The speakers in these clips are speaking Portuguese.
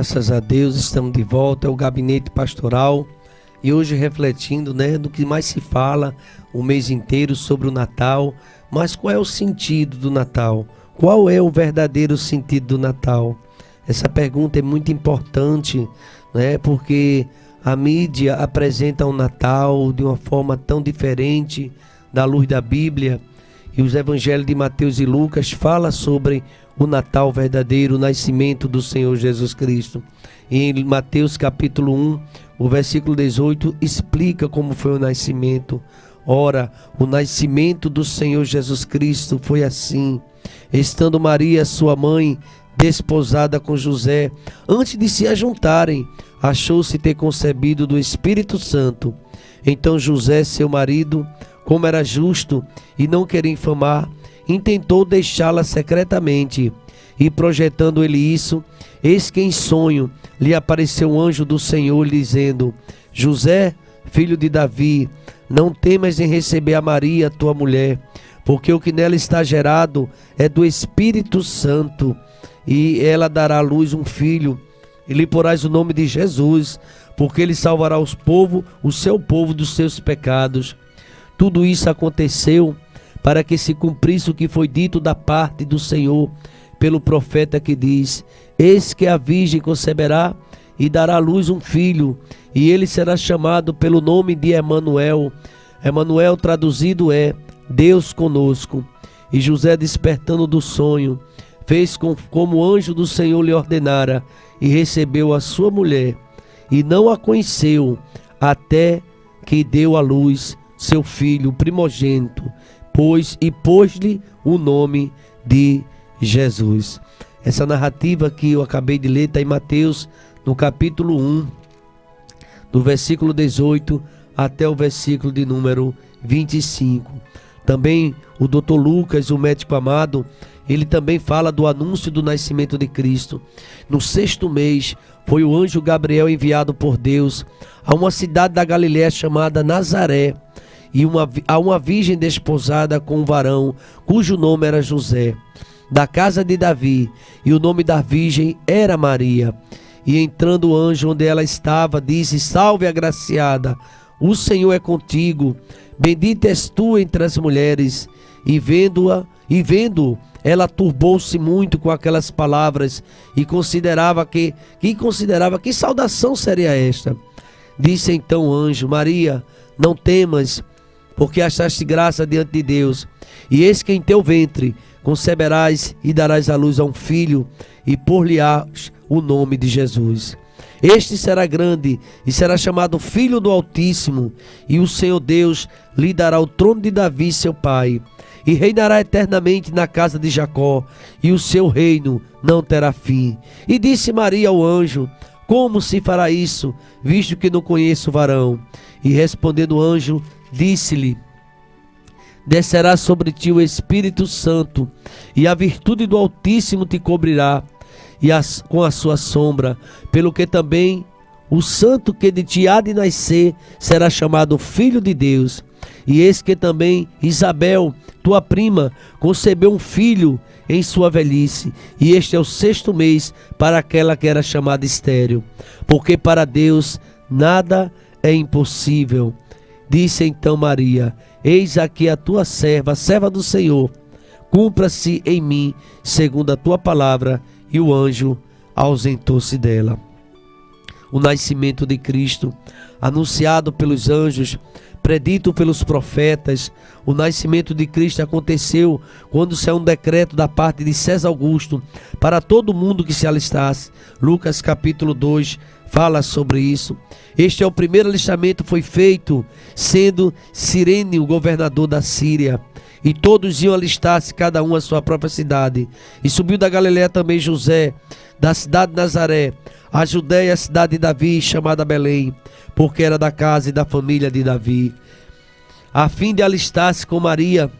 Graças a Deus, estamos de volta ao Gabinete Pastoral e hoje refletindo, do que mais se fala o mês inteiro sobre o Natal. Mas qual é o sentido do Natal? Qual é o verdadeiro sentido do Natal? Essa pergunta é muito importante, porque a mídia apresenta o Natal de uma forma tão diferente da luz da Bíblia, e os evangelhos de Mateus e Lucas falam sobre o Natal verdadeiro, o nascimento do Senhor Jesus Cristo. E em Mateus capítulo 1, o versículo 18, explica como foi o nascimento. Ora, o nascimento do Senhor Jesus Cristo foi assim: estando Maria, sua mãe, desposada com José, antes de se ajuntarem, achou-se ter concebido do Espírito Santo. Então José, seu marido, como era justo e não queria infamar, intentou deixá-la secretamente. E projetando ele isso, eis que em sonho lhe apareceu um anjo do Senhor, dizendo: José, filho de Davi, não temas em receber a Maria, tua mulher, porque o que nela está gerado é do Espírito Santo, e ela dará à luz um filho, e lhe porás o nome de Jesus, porque ele salvará o seu povo dos seus pecados. Tudo isso aconteceu para que se cumprisse o que foi dito da parte do Senhor pelo profeta, que diz: eis que a virgem conceberá e dará à luz um filho, e ele será chamado pelo nome de Emanuel. Emanuel traduzido é Deus conosco. E José, despertando do sonho, fez como o anjo do Senhor lhe ordenara, e recebeu a sua mulher, e não a conheceu até que deu à luz seu filho primogênito, pôs-lhe o nome de Jesus. Essa narrativa que eu acabei de ler está em Mateus, no capítulo 1, do versículo 18 até o versículo de número 25. Também o Dr. Lucas, o médico amado, ele também fala do anúncio do nascimento de Cristo. No 6º mês, foi o anjo Gabriel enviado por Deus a uma cidade da Galiléia chamada Nazaré, e a uma virgem desposada com um varão, cujo nome era José, da casa de Davi, e o nome da virgem era Maria. E entrando o anjo onde ela estava, disse: salve, agraciada, o Senhor é contigo, bendita és tu entre as mulheres. E vendo, ela turbou-se muito com aquelas palavras, e considerava que saudação seria esta. Disse então o anjo: Maria, não temas, porque achaste graça diante de Deus, e eis que em teu ventre conceberás e darás à luz a um filho, e por-lhe-ás o nome de Jesus. Este será grande e será chamado Filho do Altíssimo, e o Senhor Deus lhe dará o trono de Davi, seu pai, e reinará eternamente na casa de Jacó, e o seu reino não terá fim. E disse Maria ao anjo: como se fará isso, visto que não conheço varão? E respondendo o anjo, disse-lhe: descerá sobre ti o Espírito Santo, e a virtude do Altíssimo te cobrirá, com a sua sombra, pelo que também o santo que de ti há de nascer será chamado Filho de Deus. E eis que também Isabel, tua prima, concebeu um filho em sua velhice, e este é o 6º mês para aquela que era chamada estéril, porque para Deus nada é impossível. Disse então Maria: eis aqui a tua serva, a serva do Senhor, cumpra-se em mim segundo a tua palavra. E o anjo ausentou-se dela. O nascimento de Cristo, anunciado pelos anjos, predito pelos profetas. O nascimento de Cristo aconteceu quando saiu um decreto da parte de César Augusto para todo mundo que se alistasse. Lucas capítulo 2 fala sobre isso. Este é o primeiro alistamento, foi feito sendo Cirene o governador da Síria, e todos iam alistar-se, cada um a sua própria cidade. E subiu da Galiléia também José, da cidade de Nazaré, a Judéia, a cidade de Davi, chamada Belém, porque era da casa e da família de Davi, a fim de alistar-se com Maria,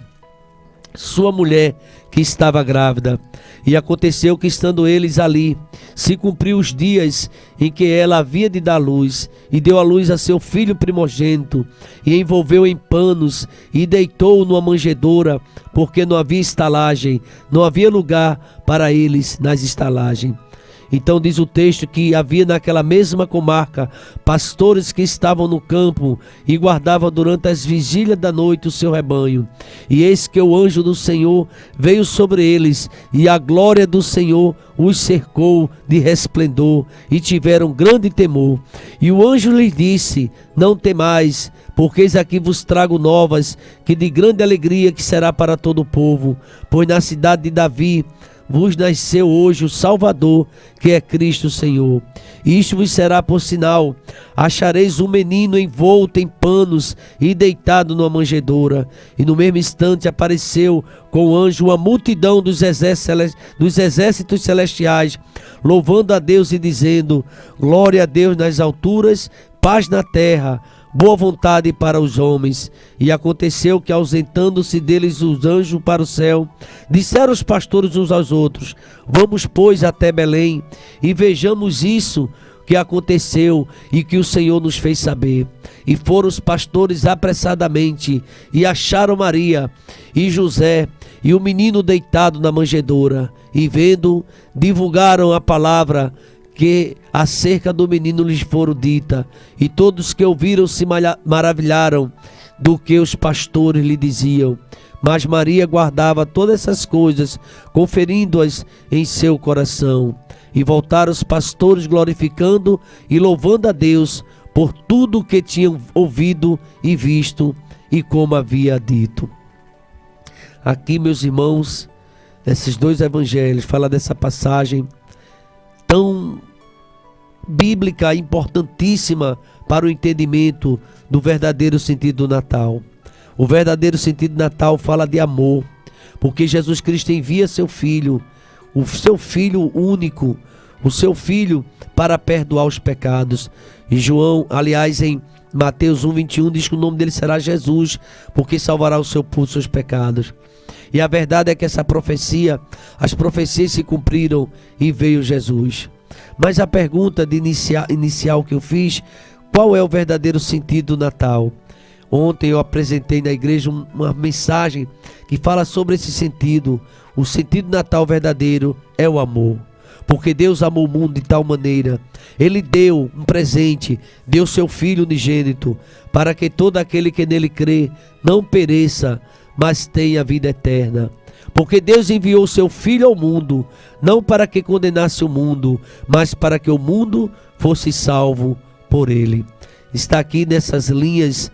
sua mulher, que estava grávida. E aconteceu que, estando eles ali, se cumpriu os dias em que ela havia de dar luz, e deu à luz a seu filho primogênito, e envolveu em panos, e deitou-o numa manjedoura, porque não havia estalagem, não havia lugar para eles nas estalagens. Então diz o texto que havia naquela mesma comarca pastores que estavam no campo e guardavam durante as vigílias da noite o seu rebanho. E eis que o anjo do Senhor veio sobre eles, e a glória do Senhor os cercou de resplendor, e tiveram grande temor. E o anjo lhes disse: não temais, porque eis aqui vos trago novas, que de grande alegria que será para todo o povo, pois na cidade de Davi vos nasceu hoje o Salvador, que é Cristo Senhor. Isto vos será por sinal: achareis um menino envolto em panos e deitado numa manjedoura. E no mesmo instante apareceu com o anjo uma multidão dos exércitos celestiais, louvando a Deus e dizendo: glória a Deus nas alturas, paz na terra, boa vontade para os homens. E aconteceu que, ausentando-se deles os anjos para o céu, disseram os pastores uns aos outros: vamos, pois, até Belém, e vejamos isso que aconteceu e que o Senhor nos fez saber. E foram os pastores apressadamente, e acharam Maria e José e o menino deitado na manjedoura, e vendo, divulgaram a palavra que acerca do menino lhes foram dita, e todos que ouviram se maravilharam do que os pastores lhe diziam. Mas Maria guardava todas essas coisas, conferindo-as em seu coração. E voltaram os pastores glorificando e louvando a Deus por tudo o que tinham ouvido e visto, e como havia dito. Aqui, meus irmãos, esses dois evangelhos falam dessa passagem tão bíblica, importantíssima para o entendimento do verdadeiro sentido do Natal. O verdadeiro sentido do Natal fala de amor, porque Jesus Cristo envia seu Filho, o seu Filho único, o seu Filho para perdoar os pecados. E João, aliás, em Mateus 1:21 diz que o nome dele será Jesus, porque salvará o seu povo dos seus pecados. E a verdade é que essa profecia, as profecias se cumpriram e veio Jesus. Mas a pergunta inicial que eu fiz: qual é o verdadeiro sentido do Natal? Ontem eu apresentei na igreja uma mensagem que fala sobre esse sentido. O sentido do Natal verdadeiro é o amor. Porque Deus amou o mundo de tal maneira, Ele deu um presente, deu seu Filho unigênito, para que todo aquele que nele crê não pereça, mas tenha vida eterna. Porque Deus enviou o seu Filho ao mundo, não para que condenasse o mundo, mas para que o mundo fosse salvo por ele. Está aqui nessas linhas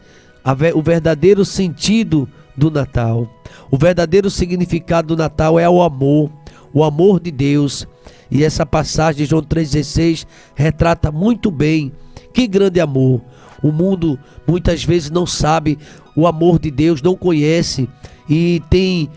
o verdadeiro sentido do Natal. O verdadeiro significado do Natal é o amor de Deus. E essa passagem de João 3,16 retrata muito bem que grande amor. O mundo muitas vezes não sabe o amor de Deus, não conhece e tem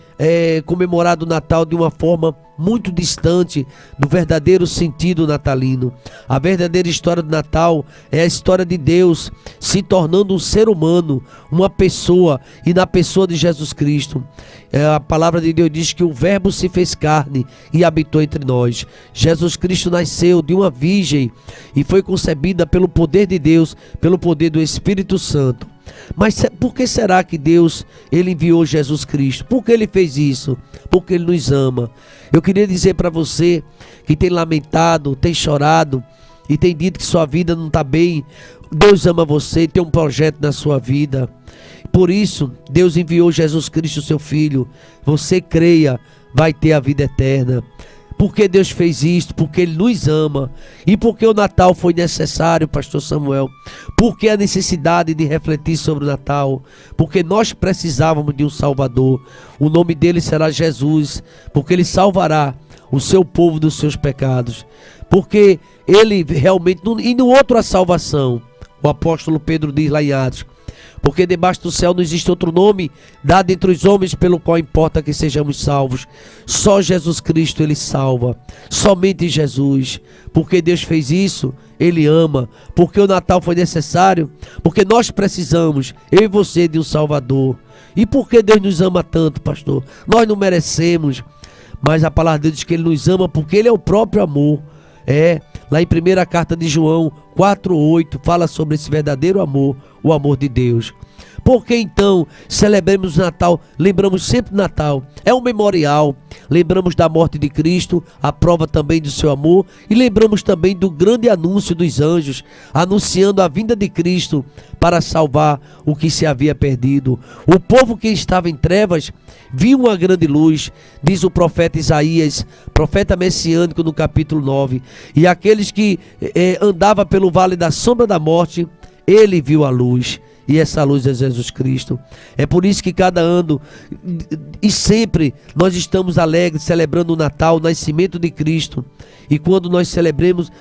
comemorado o Natal de uma forma muito distante do verdadeiro sentido natalino. A verdadeira história do Natal é a história de Deus se tornando um ser humano, uma pessoa, e na pessoa de Jesus Cristo. A palavra de Deus diz que o Verbo se fez carne e habitou entre nós. Jesus Cristo nasceu de uma virgem e foi concebida pelo poder de Deus, pelo poder do Espírito Santo. Mas por que será que Deus ele enviou Jesus Cristo? Por que ele fez isso? Porque ele nos ama. Eu queria dizer para você que tem lamentado, tem chorado e tem dito que sua vida não está bem. Deus ama você e tem um projeto na sua vida. Por isso, Deus enviou Jesus Cristo, seu Filho. Você creia, vai ter a vida eterna. Por que Deus fez isto? Porque Ele nos ama. E porque o Natal foi necessário, pastor Samuel? Porque a necessidade de refletir sobre o Natal? Porque nós precisávamos de um Salvador. O nome dele será Jesus, porque Ele salvará o seu povo dos seus pecados. Porque Ele realmente... E no outro a salvação. O apóstolo Pedro diz lá em Atos: porque debaixo do céu não existe outro nome dado entre os homens pelo qual importa que sejamos salvos. Só Jesus Cristo ele salva. Somente Jesus. Porque Deus fez isso, Ele ama. Porque o Natal foi necessário. Porque nós precisamos, eu e você, de um Salvador. E por que Deus nos ama tanto, pastor? Nós não merecemos. Mas a palavra de Deus diz que Ele nos ama porque Ele é o próprio amor. Lá em primeira carta de João 4:8 fala sobre esse verdadeiro amor, o amor de Deus. Por que então celebramos o Natal? Lembramos sempre do Natal. É um memorial. Lembramos da morte de Cristo, a prova também do seu amor, e lembramos também do grande anúncio dos anjos, anunciando a vinda de Cristo para salvar o que se havia perdido. O povo que estava em trevas viu uma grande luz, diz o profeta Isaías, profeta messiânico, no capítulo 9. E aqueles que andavam pelo vale da sombra da morte, ele viu a luz. E essa luz é Jesus Cristo. É por isso que cada ano e sempre nós estamos alegres, celebrando o Natal, o nascimento de Cristo. E quando nós celebramos,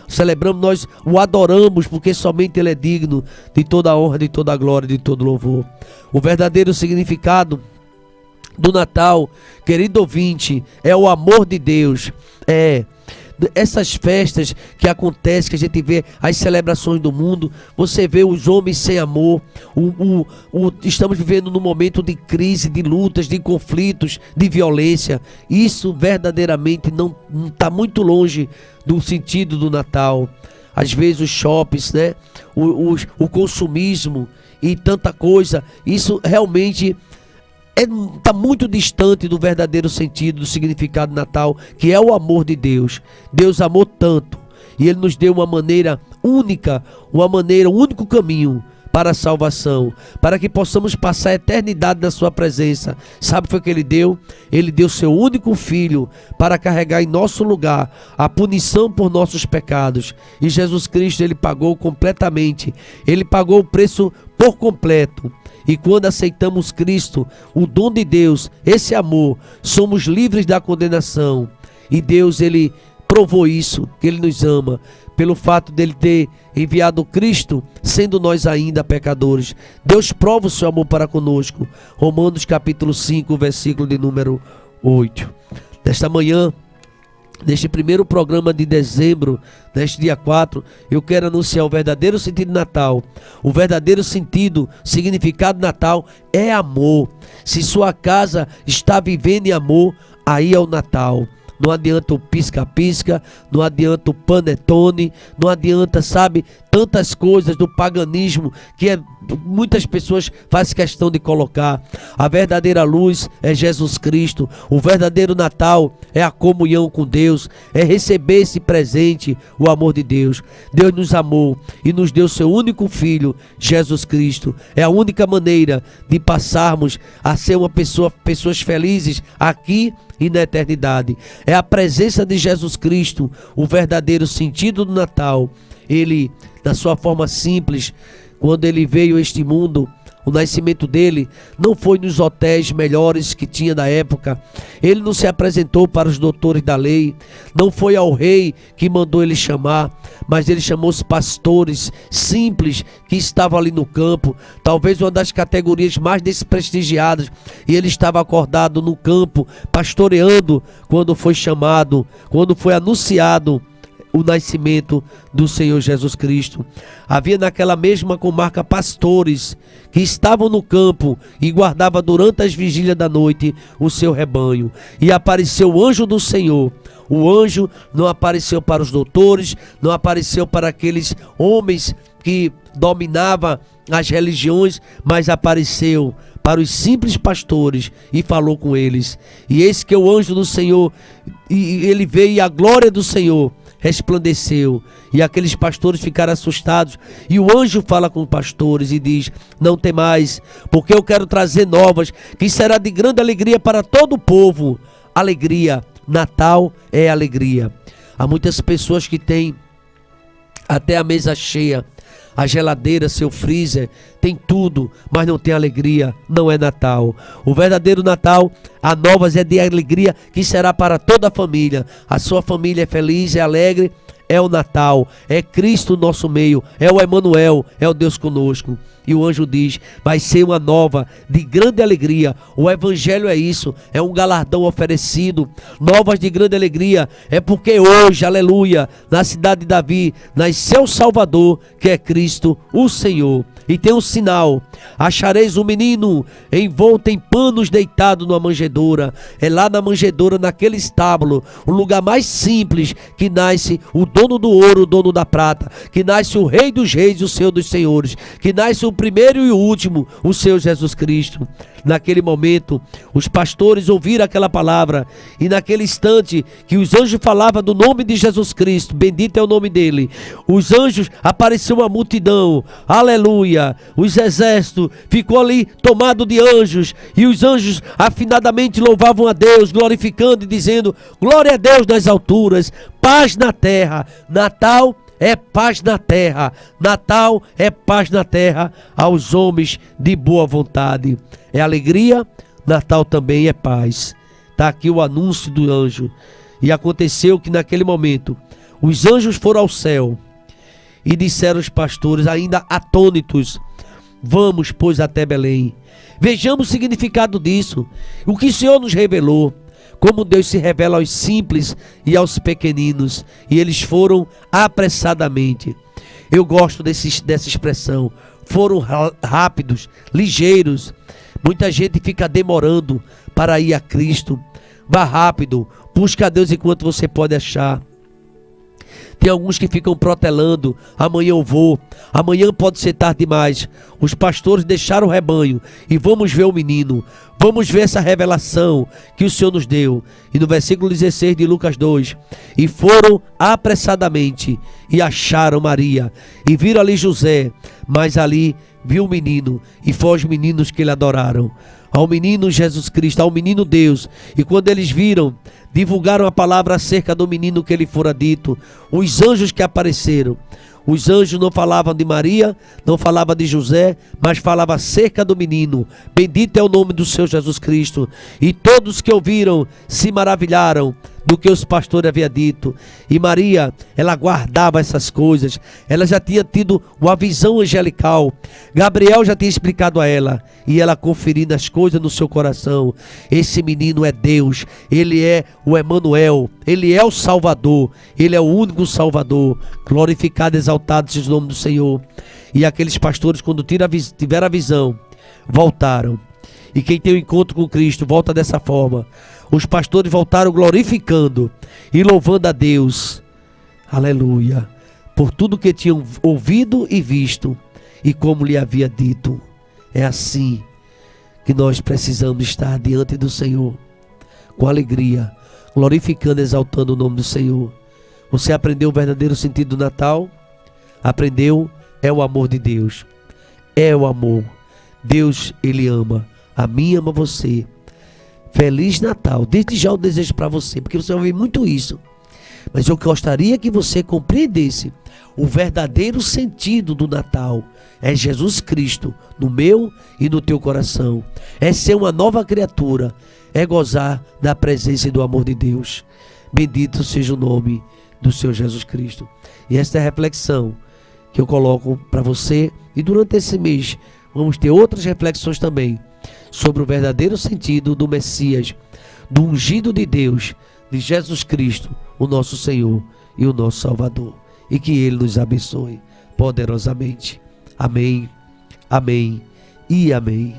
nós o adoramos, porque somente Ele é digno de toda a honra, de toda a glória, de todo louvor. O verdadeiro significado do Natal, querido ouvinte, é o amor de Deus. Essas festas que acontecem, que a gente vê as celebrações do mundo, você vê os homens sem amor. Estamos vivendo num momento de crise, de lutas, de conflitos, de violência. Isso verdadeiramente não está muito longe do sentido do Natal. Às vezes os shoppings, né? O consumismo e tanta coisa, isso realmente está muito distante do verdadeiro sentido, do significado do Natal, que é o amor de Deus. Deus amou tanto e Ele nos deu uma maneira única, um único caminho para a salvação, para que possamos passar a eternidade na sua presença. Sabe o que foi que Ele deu? Ele deu seu único filho para carregar em nosso lugar a punição por nossos pecados. E Jesus Cristo, Ele pagou completamente. Ele pagou o preço por completo. E quando aceitamos Cristo, o dom de Deus, esse amor, somos livres da condenação. E Deus, Ele provou isso, que Ele nos ama, pelo fato dele ter enviado Cristo, sendo nós ainda pecadores. Deus prova o seu amor para conosco. Romanos capítulo 5, versículo de número 8. Nesta manhã, neste primeiro programa de dezembro, neste dia 4, eu quero anunciar o verdadeiro sentido de Natal. O verdadeiro sentido, significado de Natal é amor. Se sua casa está vivendo em amor, aí é o Natal. Não adianta o pisca-pisca, não adianta o panetone, não adianta, sabe, tantas coisas do paganismo que muitas pessoas fazem questão de colocar. A verdadeira luz é Jesus Cristo. O verdadeiro Natal é a comunhão com Deus, é receber esse presente, o amor de Deus. Deus nos amou e nos deu seu único Filho, Jesus Cristo. É a única maneira de passarmos a ser pessoas felizes aqui e na eternidade. É a presença de Jesus Cristo, o verdadeiro sentido do Natal. Ele, na sua forma simples, quando ele veio a este mundo, o nascimento dele não foi nos hotéis melhores que tinha da época. Ele não se apresentou para os doutores da lei, não foi ao rei que mandou ele chamar, mas ele chamou os pastores simples que estavam ali no campo, talvez uma das categorias mais desprestigiadas, e ele estava acordado no campo, pastoreando, quando foi chamado, quando foi anunciado o nascimento do Senhor Jesus Cristo. Havia naquela mesma comarca pastores que estavam no campo e guardavam durante as vigílias da noite o seu rebanho. E apareceu o anjo do Senhor. O anjo não apareceu para os doutores, não apareceu para aqueles homens que dominavam as religiões, mas apareceu para os simples pastores e falou com eles. E eis que o anjo do Senhor, e ele veio, e a glória do Senhor resplandeceu, e aqueles pastores ficaram assustados. E o anjo fala com os pastores e diz: não temais, porque eu quero trazer novas, que será de grande alegria para todo o povo. Alegria, Natal é alegria. Há muitas pessoas que têm até a mesa cheia, a geladeira, seu freezer, tem tudo, mas não tem alegria. Não é Natal. O verdadeiro Natal, a novas é de alegria, que será para toda a família. A sua família é feliz, é alegre. É o Natal, é Cristo no nosso meio, é o Emanuel, é o Deus conosco. E o anjo diz: vai ser uma nova de grande alegria. O evangelho é isso, é um galardão oferecido, novas de grande alegria. É porque hoje, aleluia, na cidade de Davi, nasceu o Salvador, que é Cristo, o Senhor. E tem um sinal: achareis um menino envolto em panos, deitado numa manjedoura. É lá na manjedoura, naquele estábulo, o lugar mais simples, que nasce o dono do ouro, o dono da prata, que nasce o Rei dos Reis e o Senhor dos Senhores, que nasce o primeiro e o último, o Senhor Jesus Cristo. Naquele momento, os pastores ouviram aquela palavra, e naquele instante que os anjos falavam do nome de Jesus Cristo, bendito é o nome dele, os anjos, apareceu uma multidão, aleluia, os exércitos ficou ali tomado de anjos, e os anjos afinadamente louvavam a Deus, glorificando e dizendo: glória a Deus nas alturas, paz na terra. Natal é paz na terra, Natal é paz na terra aos homens de boa vontade. É alegria, Natal também é paz. Está aqui o anúncio do anjo. E aconteceu que naquele momento os anjos foram ao céu e disseram aos pastores, ainda atônitos: vamos, pois, até Belém. Vejamos o significado disso, o que o Senhor nos revelou, como Deus se revela aos simples e aos pequeninos. E eles foram apressadamente. Eu gosto dessa expressão. Foram rápidos, ligeiros. Muita gente fica demorando para ir a Cristo. Vá rápido, busca a Deus enquanto você pode achar. Tem alguns que ficam protelando: amanhã eu vou, amanhã pode ser tarde demais. Os pastores deixaram o rebanho e vamos ver o menino, vamos ver essa revelação que o Senhor nos deu. E no versículo 16 de Lucas 2: e foram apressadamente e acharam Maria, e viram ali José, mas ali viu o menino, e foi aos meninos que ele adoraram, ao menino Jesus Cristo, ao menino Deus. E quando eles viram, divulgaram a palavra acerca do menino que ele fora dito. Os anjos que apareceram, os anjos não falavam de Maria, não falavam de José, mas falavam acerca do menino. Bendito é o nome do Senhor Jesus Cristo. E todos que ouviram se maravilharam do que os pastores haviam dito. E Maria, ela guardava essas coisas. Ela já tinha tido uma visão angelical. Gabriel já tinha explicado a ela, e ela conferindo as coisas no seu coração. Esse menino é Deus, ele é o Emanuel, ele é o Salvador, ele é o único Salvador. Glorificado, exaltado seja o nome do Senhor. E aqueles pastores, quando tiveram a visão, voltaram. E quem tem o encontro com Cristo volta dessa forma. Os pastores voltaram glorificando e louvando a Deus, aleluia, por tudo que tinham ouvido e visto, e como lhe havia dito. É assim que nós precisamos estar diante do Senhor, com alegria, glorificando, exaltando o nome do Senhor. Você aprendeu o verdadeiro sentido do Natal? Aprendeu? É o amor de Deus, é o amor. Deus, ele ama a mim, ama você. Feliz Natal, desde já eu desejo para você, porque você vai ouvir muito isso. Mas eu gostaria que você compreendesse o verdadeiro sentido do Natal. É Jesus Cristo no meu e no teu coração. É ser uma nova criatura. É gozar da presença e do amor de Deus. Bendito seja o nome do Senhor Jesus Cristo. E esta é a reflexão que eu coloco para você. E durante esse mês vamos ter outras reflexões também sobre o verdadeiro sentido do Messias, do ungido de Deus, de Jesus Cristo, o nosso Senhor e o nosso Salvador. E que Ele nos abençoe poderosamente. Amém, amém e amém.